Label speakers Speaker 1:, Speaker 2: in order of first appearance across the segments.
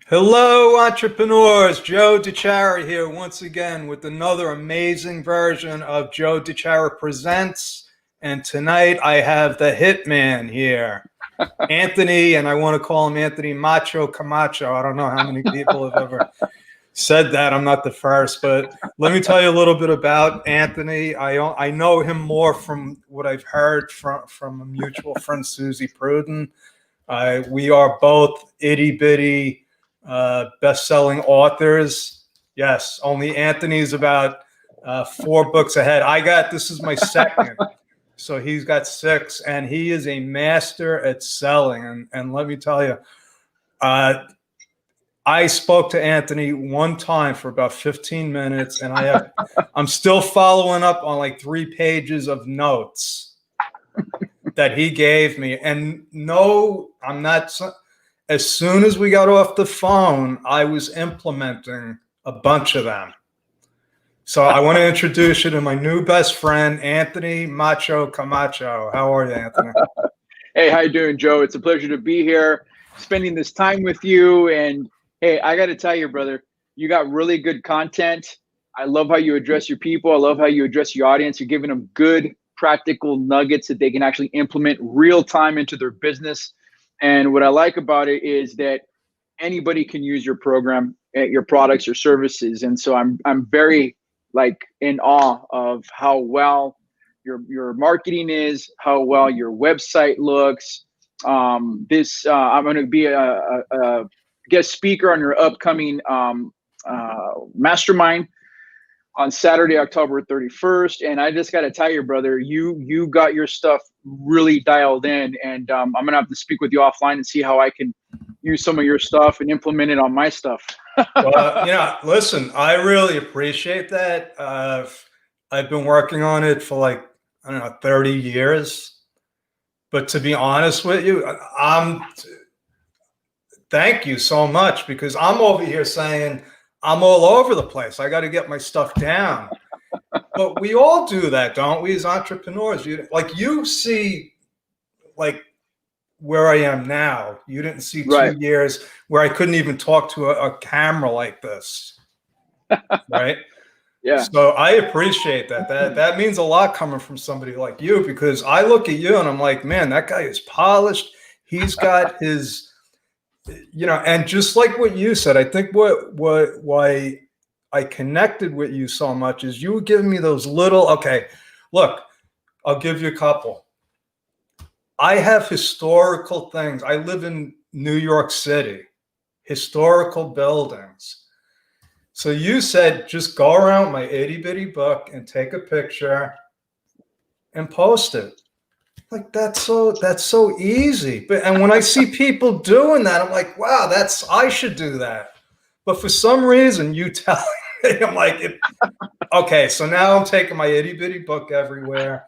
Speaker 1: Hello, entrepreneurs. Joe DiChiara here once again with another amazing version of Joe DiChiara Presents. And tonight I have the hitman here, Anthony, and I want to call him Anthony Macho Comacho. I don't know how many people have ever said that. I'm not the first, but let me tell you a little bit about Anthony. I know him more from what I've heard from a mutual friend, Susie Pruden. We are both itty bitty best-selling authors. Yes, only Anthony's about 4 books ahead. This is my second, so he's got 6, and he is a master at selling. And let me tell you, I spoke to Anthony one time for about 15 minutes, and I'm still following up on like 3 pages of notes that he gave me. And no, I'm not. As soon as we got off the phone, I was implementing a bunch of them. So I want to introduce you to my new best friend, Anthony Macho Comacho. How are you, Anthony?
Speaker 2: Hey, how you doing, Joe? It's a pleasure to be here, spending this time with you. And hey, I got to tell you, brother, you got really good content. I love how you address your people. I love how you address your audience. You're giving them good, practical nuggets that they can actually implement real time into their business. And what I like about it is that anybody can use your program, your products, your services. And so I'm very in awe of how well your marketing is, how well your website looks. I'm going to be a guest speaker on your upcoming mastermind on Saturday, October 31st. And I just got to tell you, brother, you got your stuff really dialed in. And I'm going to have to speak with you offline and see how I can use some of your stuff and implement it on my stuff.
Speaker 1: Well, listen, I really appreciate that. I've been working on it for 30 years. But to be honest with you, thank you so much, because I'm over here saying, I'm all over the place. I got to get my stuff down. But we all do that, don't we, as entrepreneurs? You see, where I am now. You didn't see 2 years where I couldn't even talk to a camera like this, right?
Speaker 2: Yeah.
Speaker 1: So I appreciate that. That means a lot coming from somebody like you, because I look at you and I'm like, man, that guy is polished. He's got his... and just like what you said, I think why I connected with you so much is you were giving me those little, okay, look, I'll give you a couple. I have historical things. I live in New York City, historical buildings. So you said, just go around my itty bitty book and take a picture and post it. Like, that's so easy. And when I see people doing that, I'm like, wow, I should do that. But for some reason, you tell me, I'm like, okay, so now I'm taking my itty bitty book everywhere,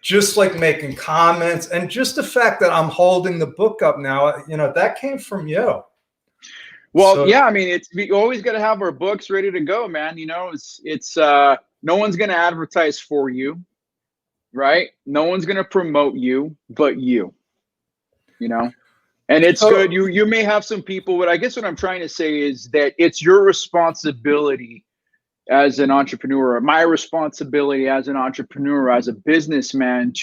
Speaker 1: just like making comments, and just the fact that I'm holding the book up now, that came from you.
Speaker 2: Well, yeah, I mean, we always got to have our books ready to go, man. It's no one's going to advertise for you. Right? No one's going to promote you but you, and it's good. You may have some people, but I guess what I'm trying to say is that it's your responsibility as an entrepreneur, my responsibility as an entrepreneur, as a businessman,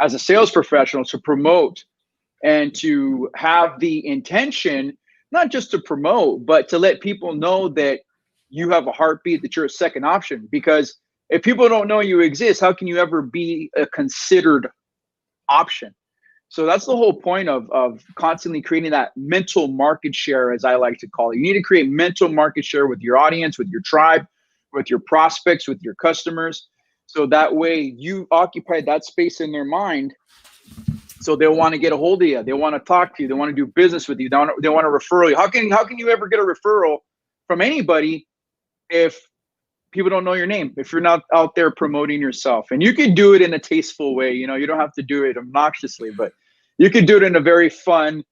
Speaker 2: as a sales professional, to promote and to have the intention, not just to promote, but to let people know that you have a heartbeat, that you're a second option. Because if people don't know you exist, how can you ever be a considered option? So that's the whole point of constantly creating that mental market share, as I like to call it. You need to create mental market share with your audience, with your tribe, with your prospects, with your customers. So that way you occupy that space in their mind. So they'll want to get a hold of you. They want to talk to you. They want to do business with you. They want to refer you. How can you ever get a referral from anybody if people don't know your name, if you're not out there promoting yourself? And you can do it in a tasteful way. You don't have to do it obnoxiously, but you can do it in a very fun,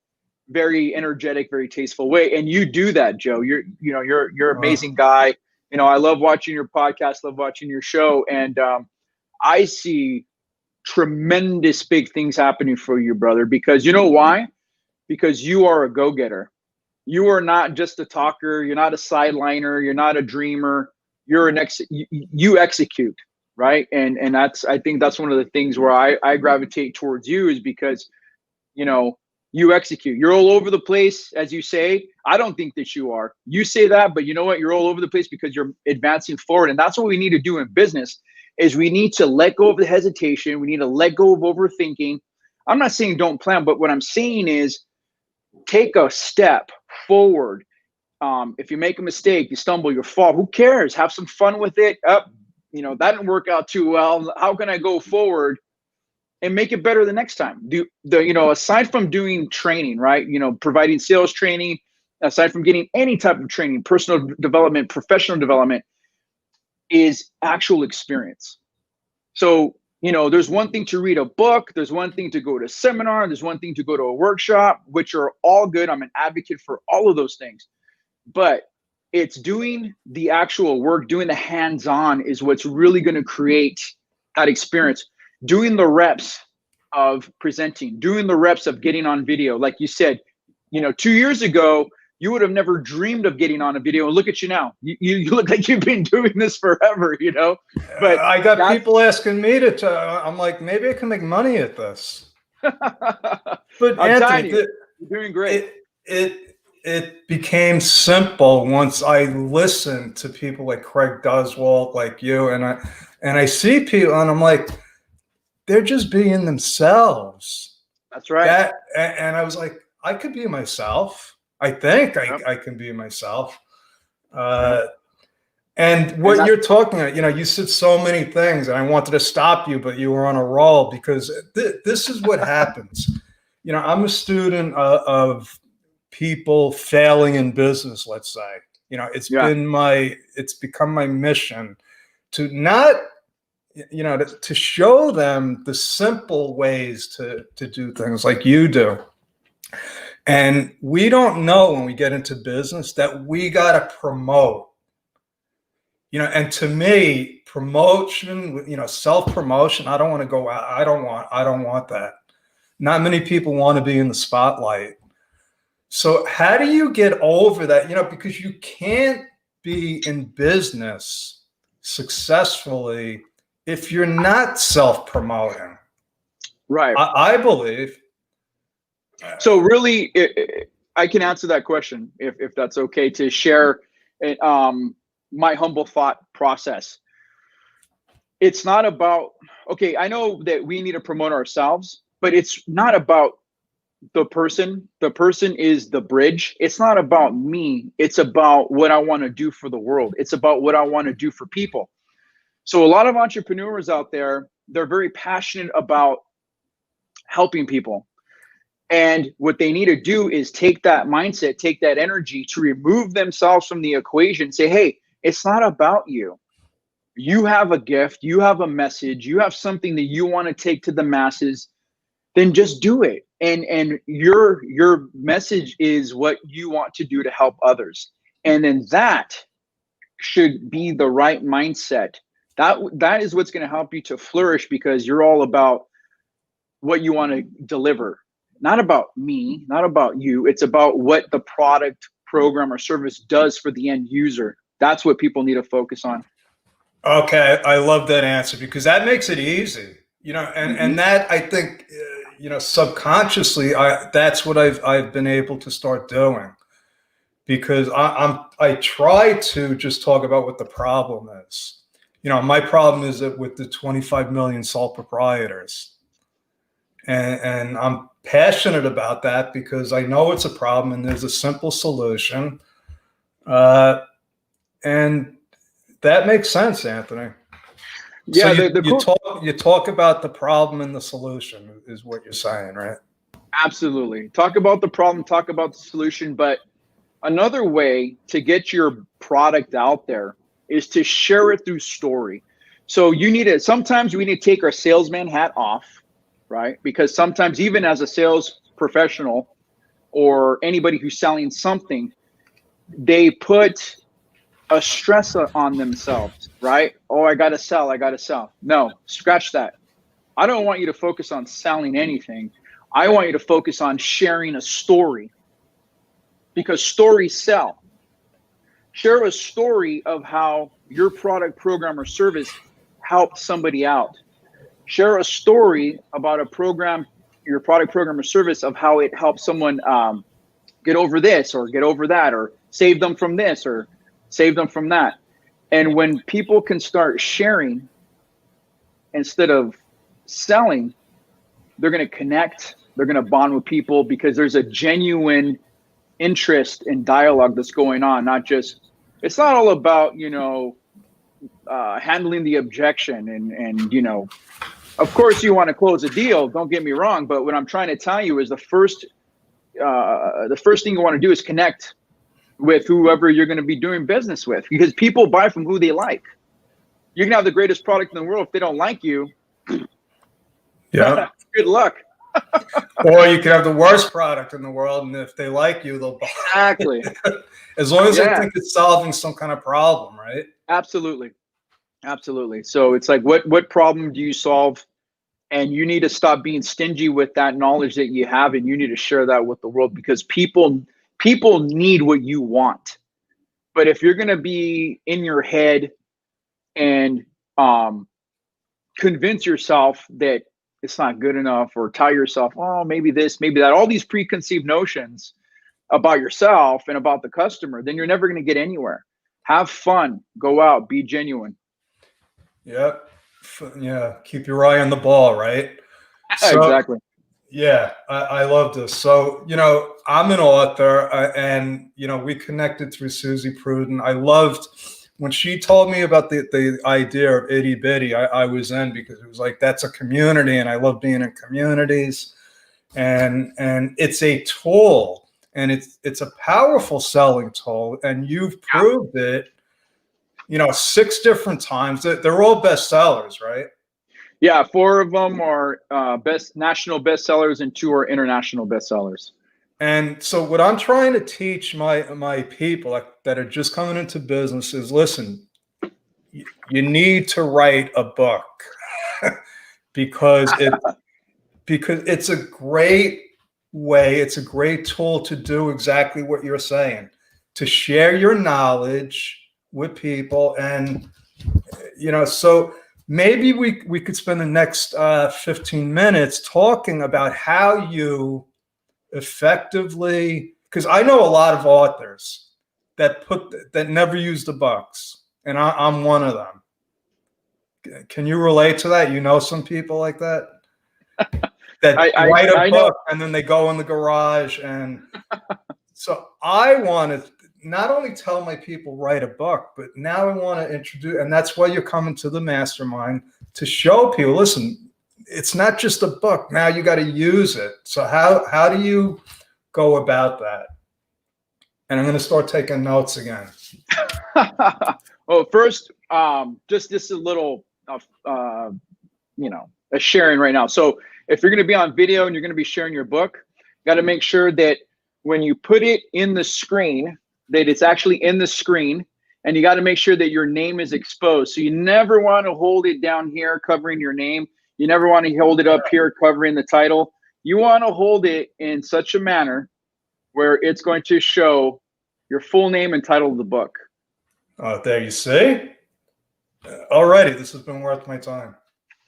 Speaker 2: very energetic, very tasteful way. And you do that, Joe. You're an amazing guy. I love watching your podcast, love watching your show. And I see tremendous big things happening for you, brother, because you know why? Because you are a go-getter. You are not just a talker. You're not a sideliner. You're not a dreamer. You're you execute, right? And I think that's one of the things where I gravitate towards you, is because, you know, you execute. You're all over the place, as you say. I don't think that you are. You say that, but you know what? You're all over the place because you're advancing forward. And that's what we need to do in business, is we need to let go of the hesitation. We need to let go of overthinking. I'm not saying don't plan, but what I'm saying is take a step forward. If you make a mistake, you stumble, you fall, who cares? Have some fun with it. You know, that didn't work out too well. How can I go forward and make it better the next time? You know, aside from doing training, right? You know, providing sales training, aside from getting any type of training, personal development, professional development, is actual experience. So, you know, there's one thing to read a book, there's one thing to go to a seminar, there's one thing to go to a workshop, which are all good. I'm an advocate for all of those things. But it's doing the actual work, doing the hands-on is what's really going to create that experience. Doing the reps of presenting, doing the reps of getting on video. Like you said, you know, 2 years ago, you would have never dreamed of getting on a video. And look at you now. You look like you've been doing this forever, you know. But
Speaker 1: I got people asking me I'm like, maybe I can make money at this. But Anthony,
Speaker 2: you're doing great.
Speaker 1: It became simple once I listened to people like Craig Duswalt, like you, and I see people, and I'm like, they're just being themselves.
Speaker 2: That's right.
Speaker 1: And I was like, I could be myself. I think I can be myself. And what you're talking about, you know, you said so many things, and I wanted to stop you, but you were on a roll, because this is what happens. You know, I'm a student of people failing in business, let's say. You know, it's become my mission to not, you know, to show them the simple ways to do things like you do. And we don't know when we get into business that we got to promote, you know, and to me, promotion, you know, self-promotion, I don't want to go out. I don't want that. Not many people want to be in the spotlight. So how do you get over that? You know, because you can't be in business successfully if you're not self-promoting.
Speaker 2: Right.
Speaker 1: I believe.
Speaker 2: So really, I can answer that question if that's okay, to share my humble thought process. It's not about, okay, I know that we need to promote ourselves, but it's not about the person. The person is the bridge. It's not about me. It's about what I want to do for the world. It's about what I want to do for people. So a lot of entrepreneurs out there, they're very passionate about helping people. And what they need to do is take that mindset, take that energy to remove themselves from the equation. Say, hey, it's not about you. You have a gift, you have a message, you have something that you want to take to the masses, then just do it. And your message is what you want to do to help others. And then that should be the right mindset. That is what's going to help you to flourish, because you're all about what you want to deliver. Not about me, not about you. It's about what the product, program, or service does for the end user. That's what people need to focus on.
Speaker 1: Okay, I love that answer, because that makes it easy. You know, and that, I think, you know, subconsciously, that's what I've been able to start doing, because I try to just talk about what the problem is. You know, my problem is that with the 25 million sole proprietors. And I'm passionate about that because I know it's a problem and there's a simple solution. And that makes sense, Anthony.
Speaker 2: Yeah,
Speaker 1: so you talk about the problem and the solution is what you're saying, right?
Speaker 2: Absolutely. Talk about the problem, talk about the solution. But another way to get your product out there is to share it through story. So sometimes we need to take our salesman hat off, right? Because sometimes, even as a sales professional or anybody who's selling something, they put a stress on themselves, right? Oh, I got to sell. No, scratch that. I don't want you to focus on selling anything. I want you to focus on sharing a story. because stories sell. Share a story of how your product, program, or service helped somebody out. Share a story about a program, your product, program, or service of how it helped someone get over this or get over that, or save them from this or save them from that. And when people can start sharing instead of selling, they're going to connect, they're going to bond with people, because there's a genuine interest and dialogue that's going on. Not just, it's not all about, you know, handling the objection and, you know, of course you want to close a deal, don't get me wrong. But what I'm trying to tell you is the first thing you want to do is connect with whoever you're going to be doing business with, because people buy from who they like. You can have the greatest product in the world. If they don't like you,
Speaker 1: yeah,
Speaker 2: good luck.
Speaker 1: Or you can have the worst product in the world, and if they like you, they'll buy.
Speaker 2: Exactly.
Speaker 1: As long as they think it's solving some kind of problem, right?
Speaker 2: Absolutely. Absolutely. So it's like, what problem do you solve? And you need to stop being stingy with that knowledge that you have, and you need to share that with the world, because people need what you want. But if you're going to be in your head and convince yourself that it's not good enough, or tell yourself, oh, maybe this, maybe that, all these preconceived notions about yourself and about the customer, then you're never going to get anywhere. Have fun, go out, be genuine.
Speaker 1: Yep. Yeah. Keep your eye on the ball, right?
Speaker 2: So, exactly.
Speaker 1: Yeah, I love this. So, you know, I'm an author, and, you know, we connected through Susie Pruden. I loved when she told me about the idea of Itty Bitty. I was in, because it was like, that's a community, and I love being in communities, and it's a tool, and it's a powerful selling tool, and you've proved it, you know, 6 different times. They're all bestsellers, right?
Speaker 2: Yeah, 4 of them are national bestsellers, and 2 are international bestsellers.
Speaker 1: And so what I'm trying to teach my people that are just coming into business is, listen, you need to write a book because it's a great way, it's a great tool to do exactly what you're saying, to share your knowledge with people. And, you know, so maybe we could spend the next 15 minutes talking about how you effectively, because I know a lot of authors that never use the books, and I'm one of them. Can you relate to that? You know some people like that write a book and then they go in the garage. And so I want to not only tell my people write a book, but now I want to introduce, and that's why you're coming to the mastermind, to show people, listen, it's not just a book. Now you got to use it. So how do you go about that? And I'm going to start taking notes again.
Speaker 2: Well, first, just a little, you know, a sharing right now. So if you're going to be on video and you're going to be sharing your book, got to make sure that when you put it in the screen, that it's actually in the screen, and you got to make sure that your name is exposed. So you never want to hold it down here covering your name. You never want to hold it up here covering the title. You want to hold it in such a manner where it's going to show your full name and title of the book.
Speaker 1: Oh, there you see. Alrighty, this has been worth my time.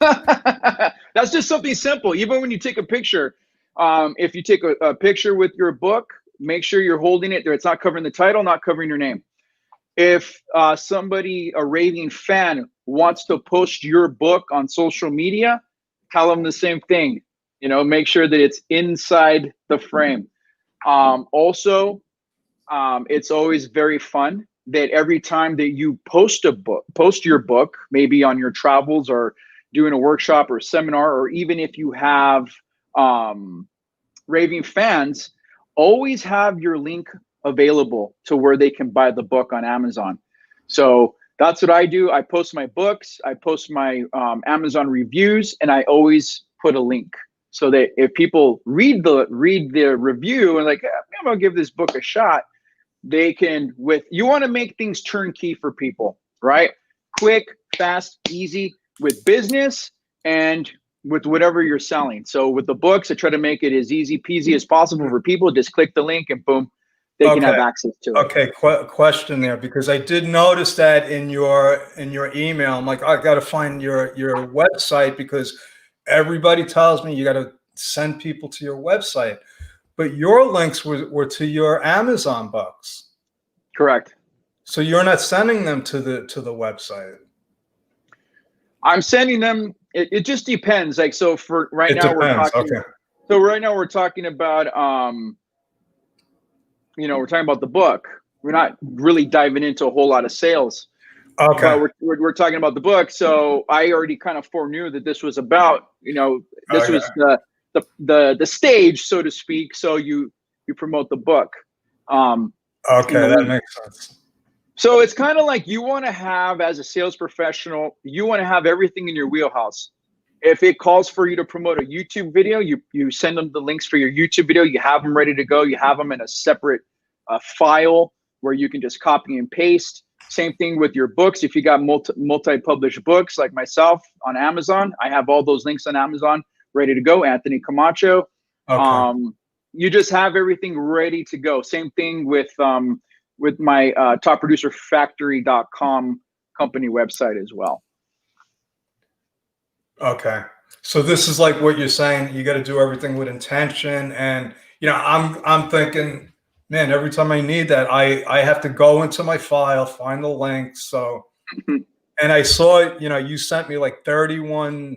Speaker 2: That's just something simple. Even when you take a picture, if you take a picture with your book, make sure you're holding it there. It's not covering the title, not covering your name. If somebody, a raving fan, wants to post your book on social media, tell them the same thing. You know, make sure that it's inside the frame. Also, it's always very fun that every time that you post your book, maybe on your travels or doing a workshop or a seminar, or even if you have raving fans, always have your link available to where they can buy the book on Amazon. So that's what I do. I post my books, I post my Amazon reviews, and I always put a link so that if people read the review and like, I'm gonna give this book a shot, they can, you want to make things turnkey for people, right? Quick, fast, easy with business and with whatever you're selling. So with the books, I try to make it as easy peasy as possible for people. Just click the link and boom, they can have access to it.
Speaker 1: Okay, question there, because I did notice that in your email. I'm like, I got to find your website, because everybody tells me you got to send people to your website, but your links were to your Amazon books.
Speaker 2: Correct.
Speaker 1: So you're not sending them to the website.
Speaker 2: I'm sending them. It just depends. Like, so for right now, we're talking.
Speaker 1: Okay.
Speaker 2: So right now we're talking about, we're talking about the book. We're not really diving into a whole lot of sales.
Speaker 1: Okay.
Speaker 2: But we're talking about the book. So I already kind of foreknew that this was about, this was the stage, so to speak. So you promote the book.
Speaker 1: Okay, that makes sense.
Speaker 2: So it's kind of like, you want to have, as a sales professional, you want to have everything in your wheelhouse. If it calls for you to promote a YouTube video, you send them the links for your YouTube video. You have them ready to go. You have them in a separate file where you can just copy and paste. Same thing with your books. If you got multi-published books like myself on Amazon, I have all those links on Amazon ready to go. Anthony Comacho.
Speaker 1: Okay.
Speaker 2: You just have everything ready to go. Same thing with my topproducerfactory.com company website as well.
Speaker 1: Okay. So this is like what you're saying, you got to do everything with intention. And, I'm thinking, man, every time I need that, I have to go into my file, find the links. So, and I saw, you sent me like 31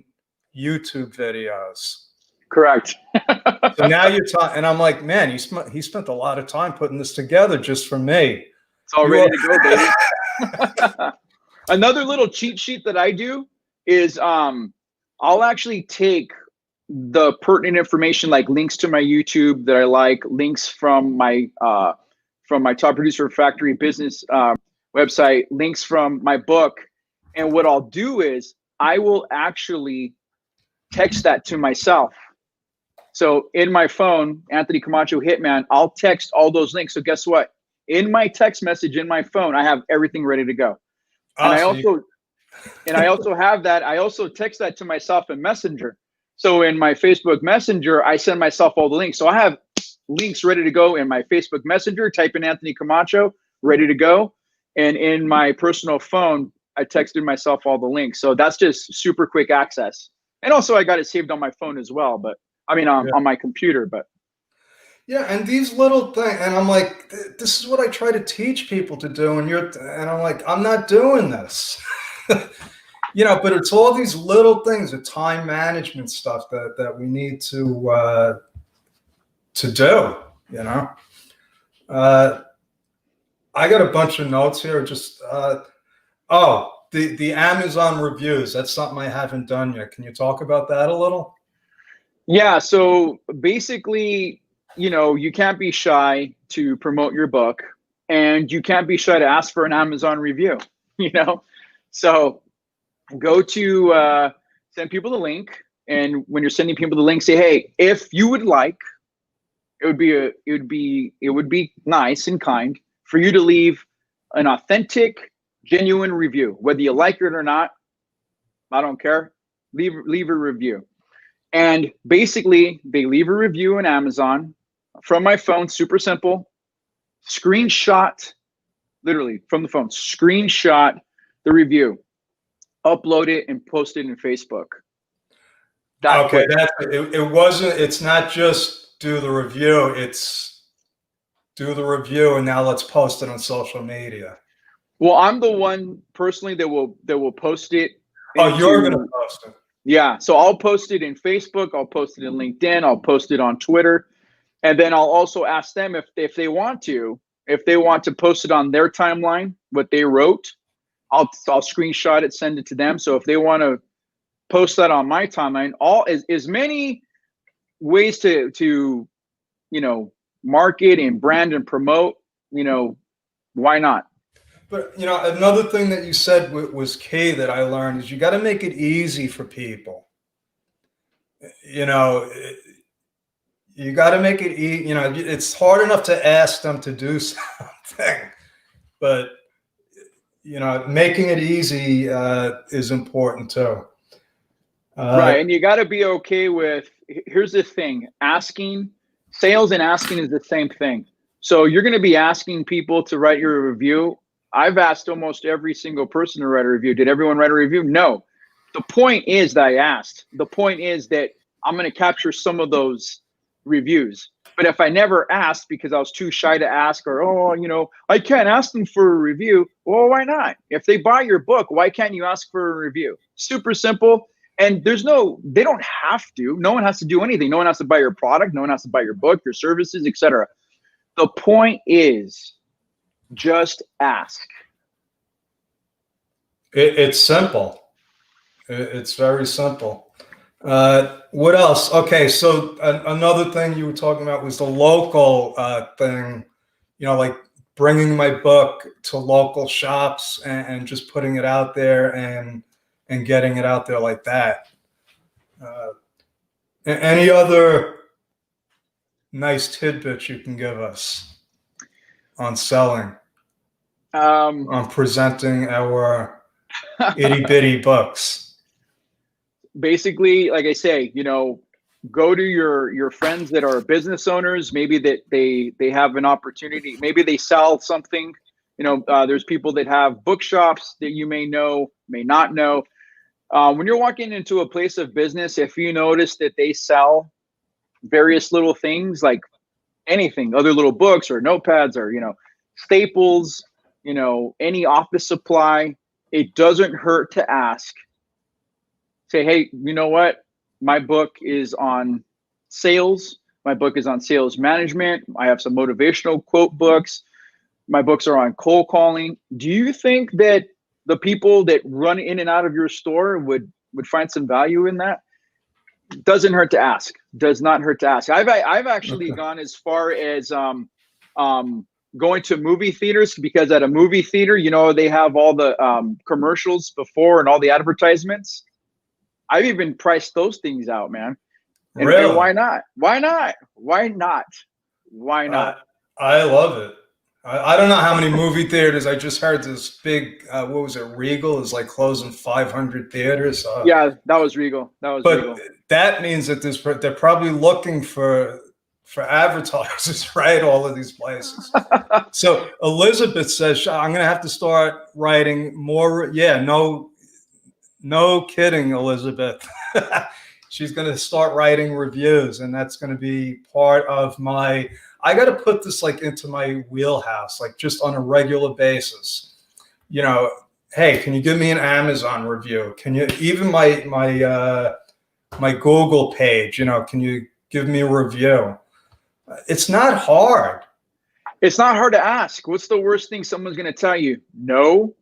Speaker 1: YouTube videos.
Speaker 2: Correct.
Speaker 1: So now you're talking, and I'm like, man, he spent a lot of time putting this together just for me.
Speaker 2: It's all ready to go, baby. Another little cheat sheet that I do is, I'll actually take the pertinent information, like links to my YouTube that I like, links from my Top Producer Factory business website, links from my book. And what I'll do is I will actually text that to myself. So in my phone, Anthony Comacho Hitman, I'll text all those links. So guess what? In my text message in my phone, I have everything ready to go. And I also have that. I also text that to myself in Messenger. So in my Facebook Messenger, I send myself all the links. So I have links ready to go in my Facebook Messenger. Type in Anthony Comacho, ready to go. And in my personal phone, I texted myself all the links. So that's just super quick access. And also I got it saved on my phone as well. But I mean, on my computer. But
Speaker 1: yeah, and these little things, and I'm like, this is what I try to teach people to do, and I'm like, I'm not doing this. But it's all these little things, the time management stuff that we need to do. I got a bunch of notes here. Just the Amazon reviews. That's something I haven't done yet. Can you talk about that a little?
Speaker 2: Yeah. So basically, you can't be shy to promote your book, and you can't be shy to ask for an Amazon review. So go to send people the link, and when you're sending people the link, say, hey, if you would like, it would be nice and kind for you to leave an authentic, genuine review, whether you like it or not. I don't care. Leave a review. And basically, they leave a review on Amazon from my phone. Super simple. Screenshot, literally from the phone. Screenshot the review. Upload it and post it in Facebook.
Speaker 1: Okay, it's not just do the review, it's do the review and now let's post it on social media.
Speaker 2: Well, I'm the one personally that will post it.
Speaker 1: Oh, you're gonna post it.
Speaker 2: Yeah, so I'll post it in Facebook, I'll post it in LinkedIn, I'll post it on Twitter, and then I'll also ask them if they want to post it on their timeline, what they wrote. I'll screenshot it, send it to them. So if they want to post that on my timeline, as many ways to market and brand and promote, why not?
Speaker 1: But another thing that you said was key that I learned is you got to make it easy for people. You got to make it easy. It's hard enough to ask them to do something, but making it easy is important too.
Speaker 2: Right, and you got to be okay with. Here's the thing: sales and asking is the same thing. So you're going to be asking people to write your review. I've asked almost every single person to write a review. Did everyone write a review? No. The point is that I asked. The point is that I'm going to capture some of those reviews. But if I never asked because I was too shy to ask, or, oh, you know, I can't ask them for a review. Well, why not? If they buy your book, why can't you ask for a review? Super simple. And they don't have to. No one has to do anything. No one has to buy your product. No one has to buy your book, your services, etc. The point is just ask.
Speaker 1: It's simple. It's very simple. What else? Okay, so another thing you were talking about was the local thing, you know, like bringing my book to local shops and just putting it out there and getting it out there like that. Any other nice tidbits you can give us on selling, on presenting our itty bitty books?
Speaker 2: Basically, like I say, you know, go to your friends that are business owners. Maybe that they have an opportunity. Maybe they sell something. You know, there's people that have bookshops that you may know, may not know. When you're walking into a place of business, if you notice that they sell various little things, like anything, other little books or notepads or, you know, staples, you know, any office supply, it doesn't hurt to ask. Say, hey, you know what? My book is on sales. My book is on sales management. I have some motivational quote books. My books are on cold calling. Do you think that the people that run in and out of your store would find some value in that? Doesn't hurt to ask. Does not hurt to ask. I've actually gone as far as going to movie theaters, because at a movie theater, you know, they have all the commercials before and all the advertisements. I've even priced those things out, man. And,
Speaker 1: really?
Speaker 2: And why not? Why not? Why not? Why not?
Speaker 1: I love it. I don't know how many movie theaters. I just heard this big, what was it? Regal is like closing 500 theaters.
Speaker 2: Yeah, that was Regal. Regal.
Speaker 1: That means that they're probably looking for advertisers, right? All of these places. So Elizabeth says, I'm going to have to start writing more. Yeah, no kidding, Elizabeth. She's going to start writing reviews, and that's going to be part of my, I got to put this like into my wheelhouse, like just on a regular basis. You know, hey, can you give me an Amazon review? Can you, even my Google page, you know, can you give me a review? It's not hard.
Speaker 2: It's not hard to ask. What's the worst thing someone's going to tell you? No.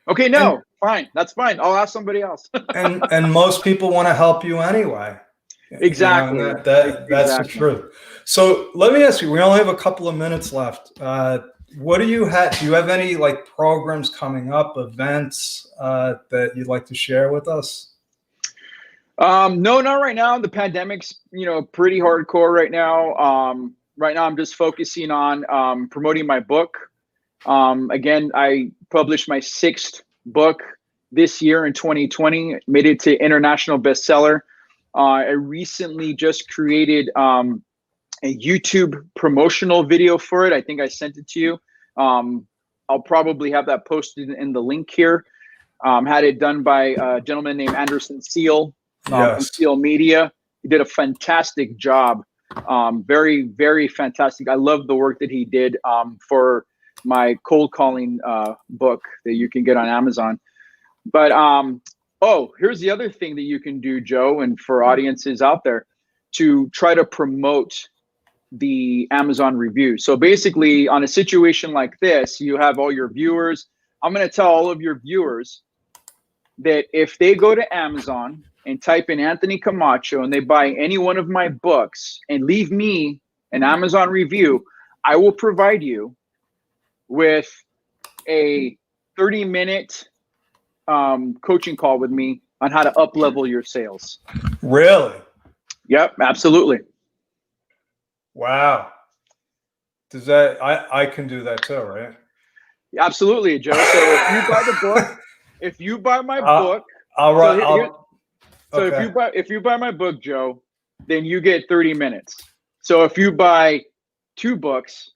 Speaker 2: Okay, no, fine. That's fine. I'll ask somebody else.
Speaker 1: and most people want to help you anyway.
Speaker 2: Exactly.
Speaker 1: You know, that's the truth. So let me ask you, we only have a couple of minutes left. What do you have? Do you have any like programs coming up, events that you'd like to share with us?
Speaker 2: No, not right now. The pandemic's, you know, pretty hardcore right now. Right now I'm just focusing on promoting my book. Again, I published my 6th book this year in 2020, made it to international bestseller. I recently just created a YouTube promotional video for it. I think I sent it to you. I'll probably have that posted in the link here. Had it done by a gentleman named Anderson Seal from Seal Media. He did a fantastic job. Very, very fantastic. I love the work that he did for my cold calling book that you can get on Amazon. But oh, here's the other thing that you can do, Joe, and for audiences out there, to try to promote the Amazon review. So basically, on a situation like this, you have all your viewers. I'm going to tell all of your viewers that if they go to Amazon and type in Anthony Comacho and they buy any one of my books and leave me an Amazon review, I will provide you with a 30-minute coaching call with me on how to up-level your sales.
Speaker 1: Really?
Speaker 2: Yep, absolutely.
Speaker 1: Wow. Does that, I can do that too, right?
Speaker 2: Absolutely, Joe. So if you buy the book, if you buy my book, if you buy my book, Joe, then you get 30 minutes. So if you buy 2 books,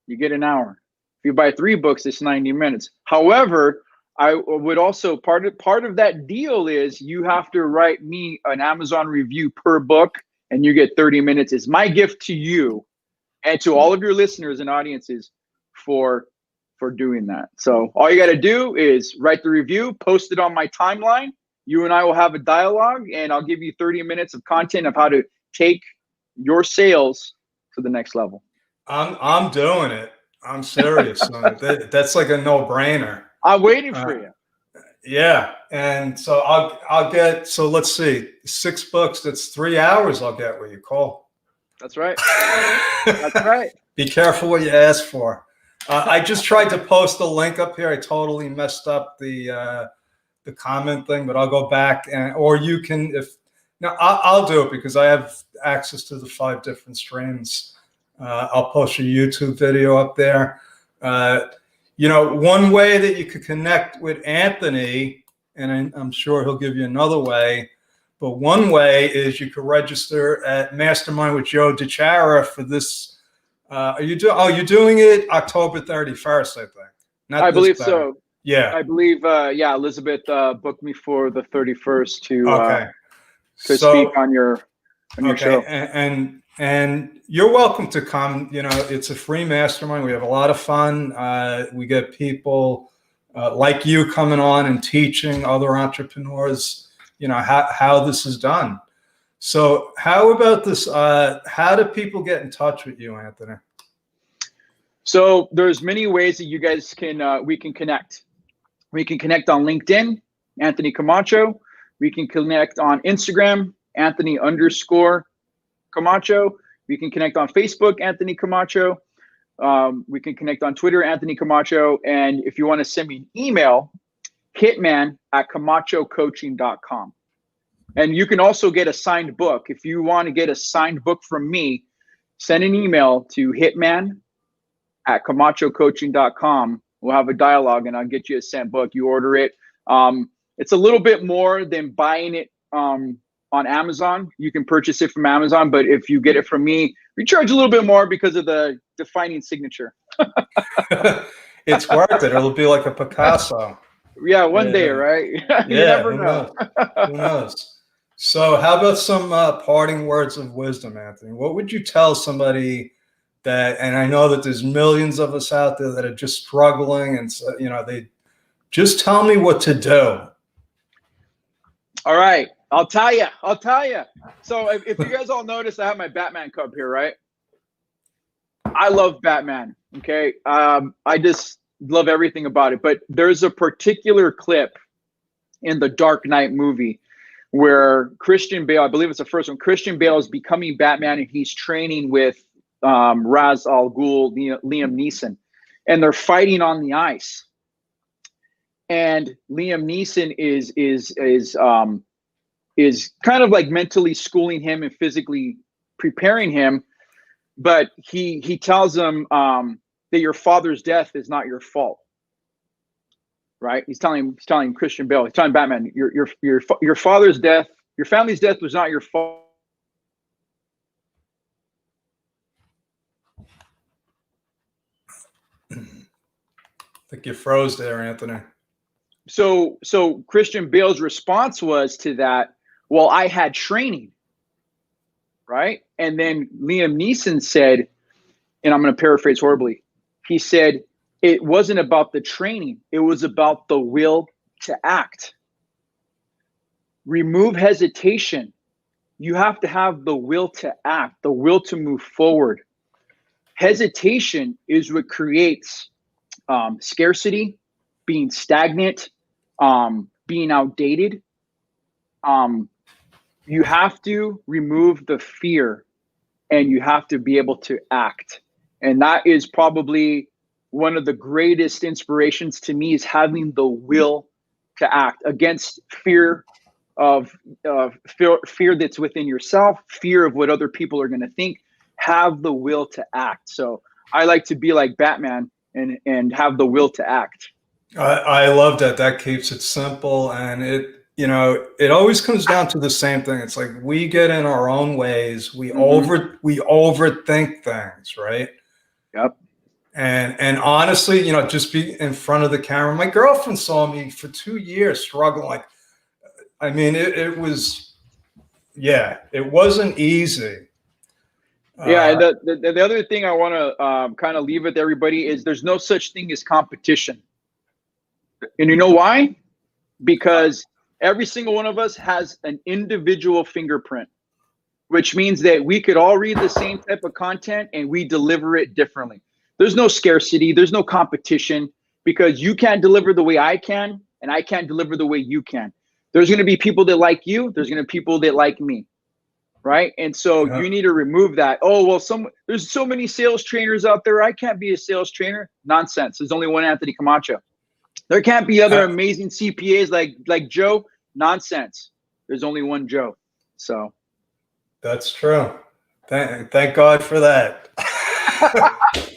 Speaker 2: you get an hour. If you buy 3 books, it's 90 minutes. However, I would also, part of that deal is you have to write me an Amazon review per book, and you get 30 minutes. It's my gift to you and to all of your listeners and audiences for doing that. So all you got to do is write the review, post it on my timeline. You and I will have a dialogue, and I'll give you 30 minutes of content of how to take your sales to the next level.
Speaker 1: I'm doing it. I'm serious. That's like a no-brainer.
Speaker 2: I'm waiting for you.
Speaker 1: Yeah, and so I'll get. So let's see, 6 books. That's 3 hours. I'll get what you call.
Speaker 2: That's right. That's right.
Speaker 1: Be careful what you ask for. I just tried to post a link up here. I totally messed up the comment thing, but I'll go back or you can I'll do it because I have access to the 5 different streams. I'll post a YouTube video up there. One way that you could connect with Anthony, and I'm sure he'll give you another way, but one way is you could register at Mastermind with Joe DeChara for this. You're doing it October 31st, I think.
Speaker 2: I believe so.
Speaker 1: Yeah.
Speaker 2: I believe, Elizabeth booked me for the 31st to speak on your show.
Speaker 1: And you're welcome to come. It's a free mastermind. We have a lot of fun. We get people like you coming on and teaching other entrepreneurs, how this is done. So how about this? How do people get in touch with you, Anthony?
Speaker 2: So there's many ways that you guys we can connect. We can connect on LinkedIn, Anthony Comacho. We can connect on Instagram, Anthony_Comacho. We can connect on Facebook, Anthony Comacho. We can connect on Twitter, Anthony Comacho. And if you want to send me an email, hitman@CamachoCoaching.com. And you can also get a signed book. If you want to get a signed book from me, send an email to hitman@CamachoCoaching.com. We'll have a dialogue and I'll get you a sent book. You order it. It's a little bit more than buying it on Amazon. You can purchase it from Amazon, but if you get it from me, we charge a little bit more because of the defining signature.
Speaker 1: It's worth it. It'll be like a Picasso.
Speaker 2: Yeah, one day, right? You never know.
Speaker 1: Who knows? So how about some parting words of wisdom, Anthony? What would you tell somebody and I know that there's millions of us out there that are just struggling and, they just tell me what to do.
Speaker 2: All right. I'll tell you. So if you guys all notice, I have my Batman cup here, right? I love Batman. Okay. I just love everything about it. But there's a particular clip in the Dark Knight movie where Christian Bale, I believe it's the first one, Christian Bale is becoming Batman and he's training with Ra's al Ghul, Liam Neeson, and they're fighting on the ice. And Liam Neeson is kind of like mentally schooling him and physically preparing him, but he tells him that your father's death is not your fault. Right? He's telling Christian Bale, he's telling Batman, your father's death, your family's death was not your fault.
Speaker 1: I think you froze there, Anthony.
Speaker 2: So Christian Bale's response was to that, well, I had training, right? And then Liam Neeson said, and I'm going to paraphrase horribly, he said, it wasn't about the training. It was about the will to act. Remove hesitation. You have to have the will to act, the will to move forward. Hesitation is what creates scarcity, being stagnant, being outdated. You have to remove the fear and you have to be able to act. And that is probably one of the greatest inspirations to me, is having the will to act against fear of fear that's within yourself, fear of what other people are going to think. Have the will to act. So I like to be like Batman and have the will to act.
Speaker 1: I love that. That keeps it simple, and it always comes down to the same thing. It's like we get in our own ways. We overthink things, right?
Speaker 2: Yep.
Speaker 1: And honestly, you know, just be in front of the camera. My girlfriend saw me for 2 years struggling. Like, I mean, it was, yeah, it wasn't easy.
Speaker 2: Yeah, and the other thing I want to kind of leave with everybody is there's no such thing as competition. And you know why? Because every single one of us has an individual fingerprint, which means that we could all read the same type of content and we deliver it differently. There's no scarcity, there's no competition, because you can't deliver the way I can, and I can't deliver the way you can. There's going to be people that like you, there's going to be people that like me, right? And so you need to remove that. Oh, well, there's so many sales trainers out there, I can't be a sales trainer. Nonsense. There's only one Anthony Comacho. There can't be other amazing CPAs like Joe. Nonsense. There's only one Joe. So
Speaker 1: that's true. Thank God for that.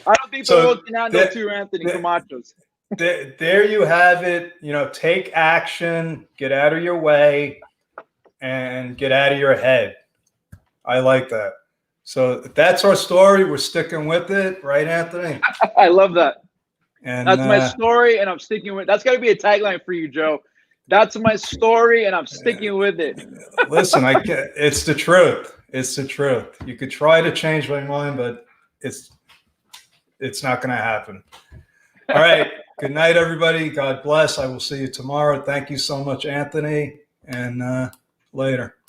Speaker 2: I don't think the world can handle two Anthony Comachos.
Speaker 1: There you have it. You know, take action, get out of your way, and get out of your head. I like that. So that's our story. We're sticking with it, right, Anthony?
Speaker 2: I love that.
Speaker 1: And
Speaker 2: that's my story, and I'm sticking with it. That's got to be a tagline for you, Joe. That's my story, and I'm sticking with it.
Speaker 1: Listen, it's the truth. It's the truth. You could try to change my mind, but it's not going to happen. All right. Good night, everybody. God bless. I will see you tomorrow. Thank you so much, Anthony, and later.